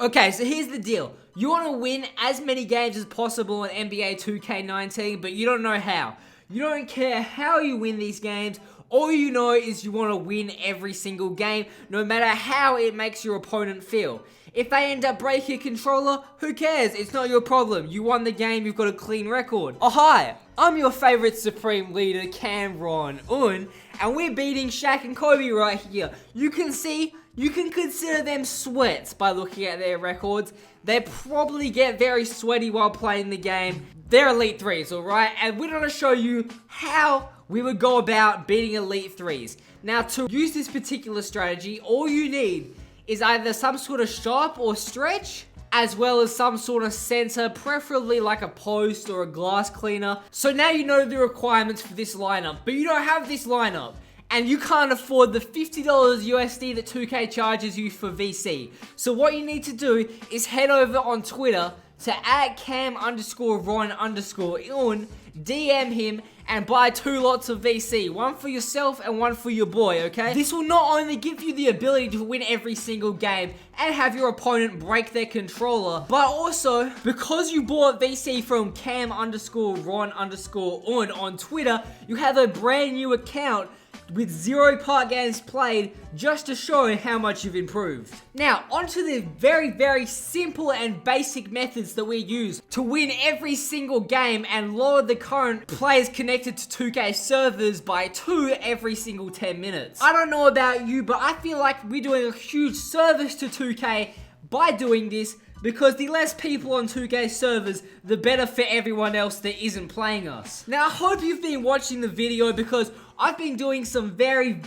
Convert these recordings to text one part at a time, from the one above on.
Okay, so here's the deal. You want to win as many games as possible in NBA 2K19, but you don't know how. You don't care how you win these games. All you know is you want to win every single game, no matter how it makes your opponent feel. If they end up breaking your controller, who cares? It's not your problem. You won the game, you've got a clean record. Oh hi, I'm your favorite Supreme Leader, Cameron Un, and we're beating Shaq and Kobe right here. You can consider them sweats by looking at their records. They probably get very sweaty while playing the game. They're Elite 3s, alright? And we're going to show you how we would go about beating Elite 3s. Now, to use this particular strategy, all you need is either some sort of shop or stretch, as well as some sort of center, preferably like a post or a glass cleaner. So now you know the requirements for this lineup, but you don't have this lineup. And you can't afford the $50 USD that 2K charges you for VC. So what you need to do is head over on Twitter to @cam_ron_un, DM him, and buy 2 lots of VC. One for yourself and one for your boy, okay? This will not only give you the ability to win every single game and have your opponent break their controller, but also, because you bought VC from cam_ron_un on Twitter, you have a brand new account with 0 part games played, just to show how much you've improved. Now, onto the very simple and basic methods that we use to win every single game and lower the current players connected to 2K servers by 2 every single 10 minutes. I don't know about you, but I feel like we're doing a huge service to 2K by doing this, because the less people on 2K servers, the better for everyone else that isn't playing us. Now, I hope you've been watching the video, because I've been doing some very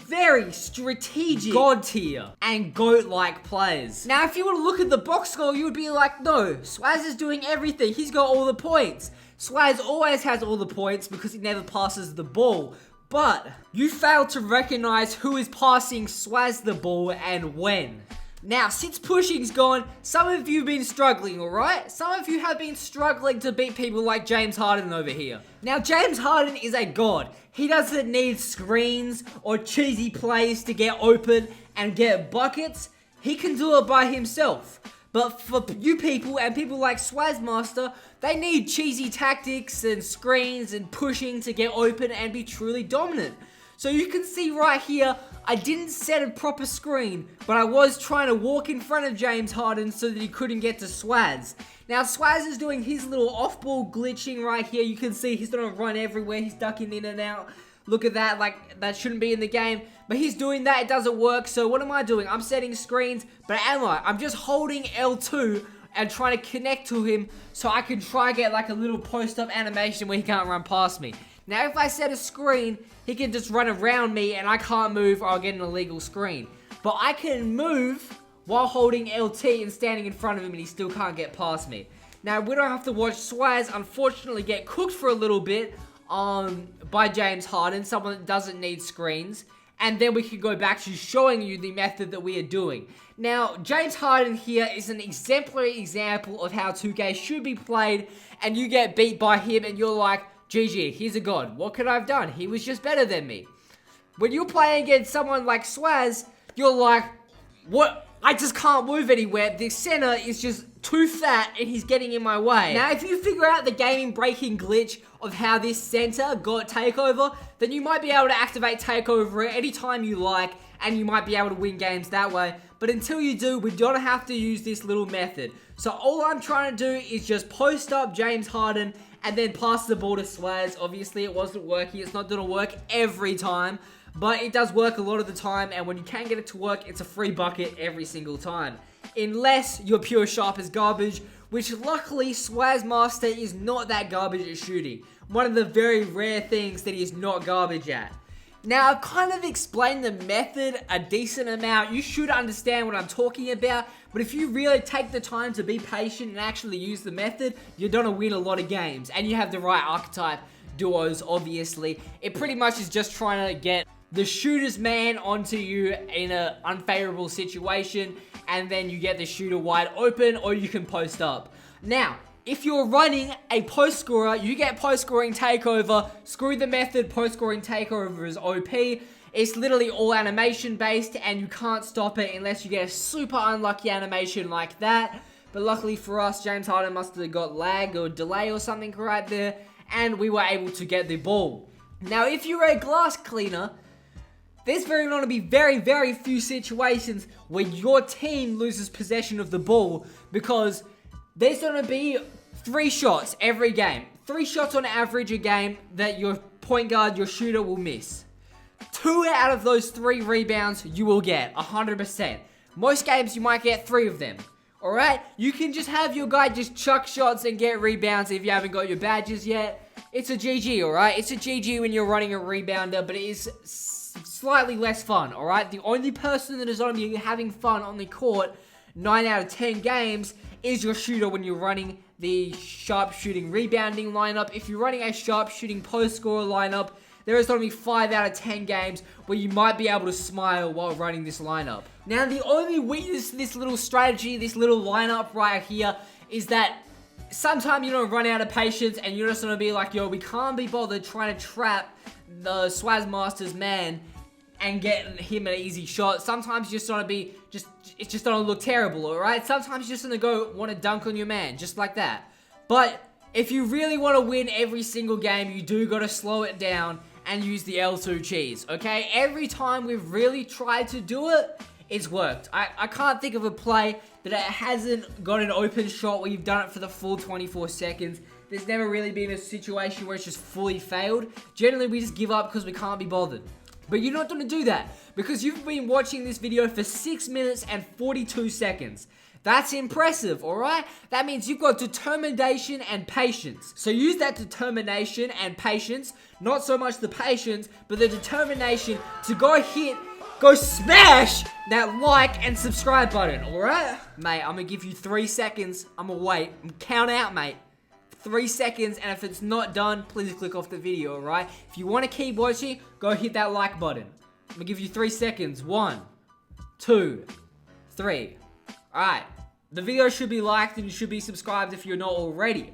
strategic God tier and GOAT-like plays. Now, if you were to look at the box score, you would be like, no, Swaz is doing everything. He's got all the points. Swaz always has all the points because he never passes the ball. But you fail to recognize who is passing Swaz the ball and when. Now, since pushing's gone, some of you have been struggling, alright? Some of you have been struggling to beat people like James Harden over here. Now, James Harden is a god. He doesn't need screens or cheesy plays to get open and get buckets. He can do it by himself. But for you people and people like Swazmaster, they need cheesy tactics and screens and pushing to get open and be truly dominant. So you can see right here, I didn't set a proper screen, but I was trying to walk in front of James Harden so that he couldn't get to Swaz. Now, Swaz is doing his little off-ball glitching right here. You can see he's gonna run everywhere. He's ducking in and out. Look at that, like, that shouldn't be in the game. But he's doing that, it doesn't work. So what am I doing? I'm setting screens, but am I? I'm just holding L2 and trying to connect to him so I can try and get like a little post-up animation where he can't run past me. Now, if I set a screen, he can just run around me and I can't move or I'll get an illegal screen. But I can move while holding LT and standing in front of him and he still can't get past me. Now, we don't have to watch Swaz unfortunately get cooked for a little bit by James Harden, someone that doesn't need screens. And then we can go back to showing you the method that we are doing. Now, James Harden here is an exemplary example of how 2K should be played, and you get beat by him and you're like, GG, he's a god. What could I have done? He was just better than me. When you're playing against someone like Swaz, you're like, what? I just can't move anywhere. The center is just too fat and he's getting in my way. Now, if you figure out the gaming breaking glitch of how this center got takeover, then you might be able to activate takeover at any time you like, and you might be able to win games that way. But until you do, we don't have to use this little method. So all I'm trying to do is just post up James Harden and then pass the ball to Swaz. Obviously, it wasn't working. It's not going to work every time, but it does work a lot of the time, and when you can get it to work, it's a free bucket every single time. Unless you're pure sharp as garbage, which luckily Swazmaster is not that garbage at shooting. One of the very rare things that he is not garbage at. Now, I've kind of explained the method a decent amount. You should understand what I'm talking about, but if you really take the time to be patient and actually use the method, you're gonna win a lot of games, and you have the right archetype duos, obviously. It pretty much is just trying to get the shooter's man onto you in an unfavorable situation, and then you get the shooter wide open, or you can post up. Now, if you're running a post scorer, you get post scoring takeover. Screw the method, post scoring takeover is OP. It's literally all animation based, and you can't stop it unless you get a super unlucky animation like that. But luckily for us, James Harden must have got lag or delay or something right there, and we were able to get the ball. Now, if you're a glass cleaner, there's going to be very, very few situations where your team loses possession of the ball, because there's going to be 3 shots every game. 3 shots on average a game that your point guard, your shooter will miss. 2 out of those 3 rebounds you will get, 100%. Most games you might get 3 of them. Alright? You can just have your guy just chuck shots and get rebounds if you haven't got your badges yet. It's a GG, alright? It's a GG when you're running a rebounder, but it is slightly less fun, alright? The only person that is going to be having fun on the court 9 out of 10 games is your shooter when you're running the sharpshooting rebounding lineup. If you're running a sharpshooting post scorer lineup, there is going to be 5 out of 10 games where you might be able to smile while running this lineup. Now, the only weakness to this little strategy, this little lineup right here, is that sometimes you're going to run out of patience and you're just going to be like, yo, we can't be bothered trying to trap the Swaz Masters man and get him an easy shot. Sometimes you're just going to be, it's just going to look terrible, alright? Sometimes you're just going to go want to dunk on your man, just like that. But if you really want to win every single game, you do got to slow it down and use the L2 cheese, okay? Every time we've really tried to do it, it's worked. I can't think of a play that it hasn't got an open shot where you've done it for the full 24 seconds. There's never really been a situation where it's just fully failed. Generally, we just give up because we can't be bothered. But you're not going to do that because you've been watching this video for 6 minutes and 42 seconds. That's impressive, alright? That means you've got determination and patience. So use that determination and patience, not so much the patience, but the determination to go smash that like and subscribe button, alright? Mate, I'm gonna give you 3 seconds. I'm gonna wait. I'm count out, mate. 3 seconds, and if it's not done, please click off the video, alright? If you want to keep watching, go hit that like button. I'm gonna give you 3 seconds. 1, 2, 3. Alright. The video should be liked and you should be subscribed if you're not already.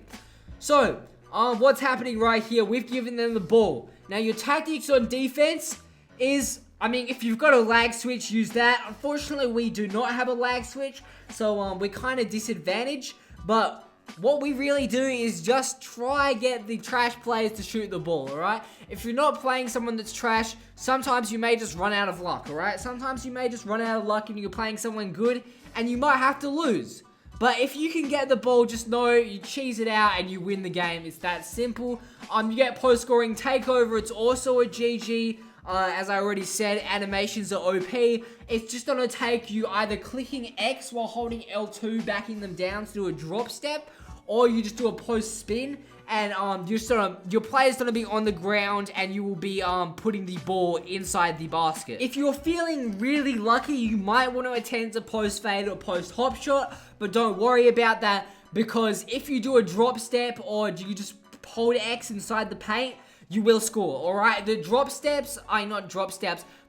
So, what's happening right here? We've given them the ball. Now, your tactics on defense is, I mean, if you've got a lag switch, use that. Unfortunately, we do not have a lag switch, so we're kind of disadvantaged. But what we really do is just try get the trash players to shoot the ball, alright? If you're not playing someone that's trash, sometimes you may just run out of luck, alright? Sometimes you may just run out of luck and you're playing someone good, and you might have to lose. But if you can get the ball, just know you cheese it out and you win the game. It's that simple. You get post-scoring takeover. It's also a GG. As I already said, animations are OP. It's just going to take you either clicking X while holding L2, backing them down to do a drop step, or you just do a post spin, and your player's gonna be on the ground, and you will be putting the ball inside the basket. If you're feeling really lucky, you might want to attempt a post fade or post hop shot, but don't worry about that, because if you do a drop step or you just hold X inside the paint, you will score. All right, the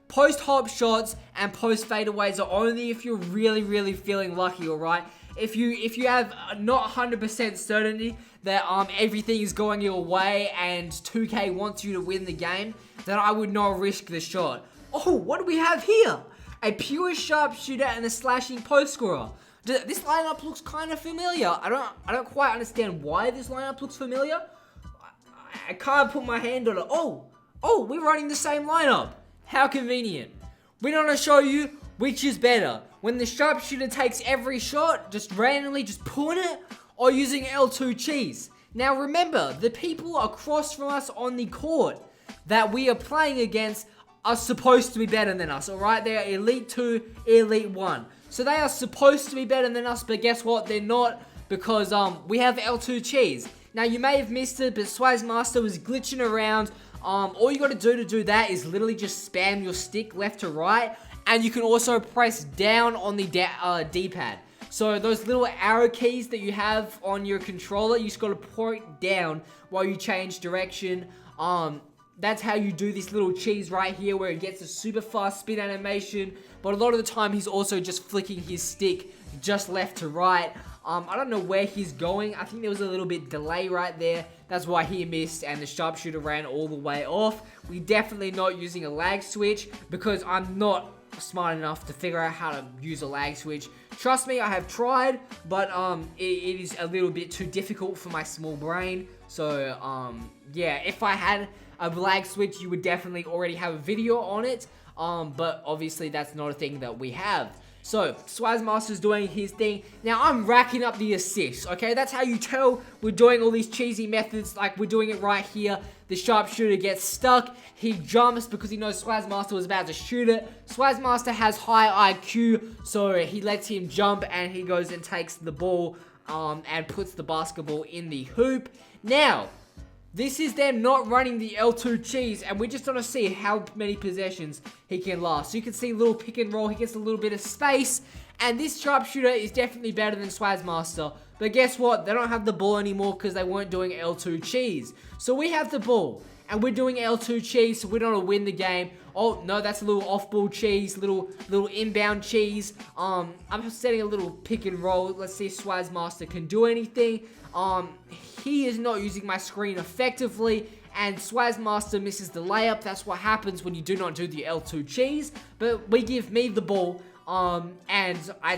post hop shots and post fadeaways are only if you're really, really feeling lucky. All right. If you have not 100% certainty that everything is going your way and 2K wants you to win the game, then I would not risk the shot. Oh, what do we have here? A pure sharpshooter and a slashing post scorer. This lineup looks kind of familiar. I don't quite understand why this lineup looks familiar. I can't put my hand on it. Oh, we're running the same lineup. How convenient. We're gonna show you which is better. When the sharpshooter takes every shot, just randomly just pulling it, or using L2 cheese. Now remember, the people across from us on the court that we are playing against are supposed to be better than us, alright? They are Elite 2, Elite 1. So they are supposed to be better than us, but guess what? They're not, because we have L2 cheese. Now you may have missed it, but Swaz Master was glitching around. All you gotta do to do that is literally just spam your stick left to right, and you can also press down on the D-pad. So those little arrow keys that you have on your controller, you just gotta point down while you change direction. That's how you do this little cheese right here, where it gets a super fast spin animation, but a lot of the time he's also just flicking his stick just left to right. I don't know where he's going. I think there was a little bit delay right there. That's why he missed and the sharpshooter ran all the way off. We definitely not using a lag switch because I'm not smart enough to figure out how to use a lag switch. Trust me, I have tried, but it is a little bit too difficult for my small brain. So yeah, if I had a lag switch, you would definitely already have a video on it. But obviously that's not a thing that we have. So, Swazmaster's doing his thing. Now, I'm racking up the assists, okay? That's how you tell we're doing all these cheesy methods, like we're doing it right here. The sharpshooter gets stuck. He jumps because he knows Swazmaster was about to shoot it. Swazmaster has high IQ, so he lets him jump and he goes and takes the ball and puts the basketball in the hoop. Now, this is them not running the L2 cheese, and we're just going to see how many possessions he can last. So you can see a little pick and roll, he gets a little bit of space, and this sharpshooter is definitely better than Swazmaster. But guess what? They don't have the ball anymore because they weren't doing L2 cheese. So we have the ball, and we're doing L2 cheese, so we're going to win the game. Oh, no, that's a little off-ball cheese, little inbound cheese. I'm setting a little pick and roll. Let's see if Swazmaster can do anything. He is not using my screen effectively, and Swazmaster misses the layup. That's what happens when you do not do the L2 cheese. But we give me the ball, and I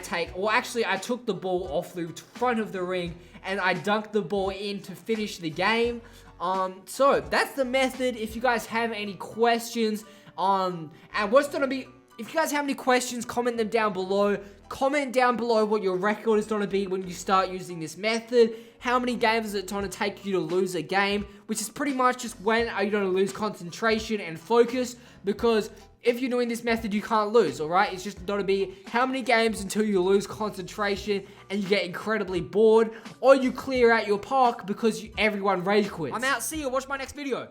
took the ball off the front of the ring, and I dunked the ball in to finish the game. So that's the method. If you guys have any questions, and what's gonna be, if you guys have any questions, comment them down below. Comment down below what your record is going to be when you start using this method. How many games is it going to take you to lose a game? Which is pretty much just when are you going to lose concentration and focus. Because if you're doing this method, you can't lose, alright? It's just going to be how many games until you lose concentration and you get incredibly bored. Or you clear out your park because everyone rage quits. I'm out. See you. Watch my next video.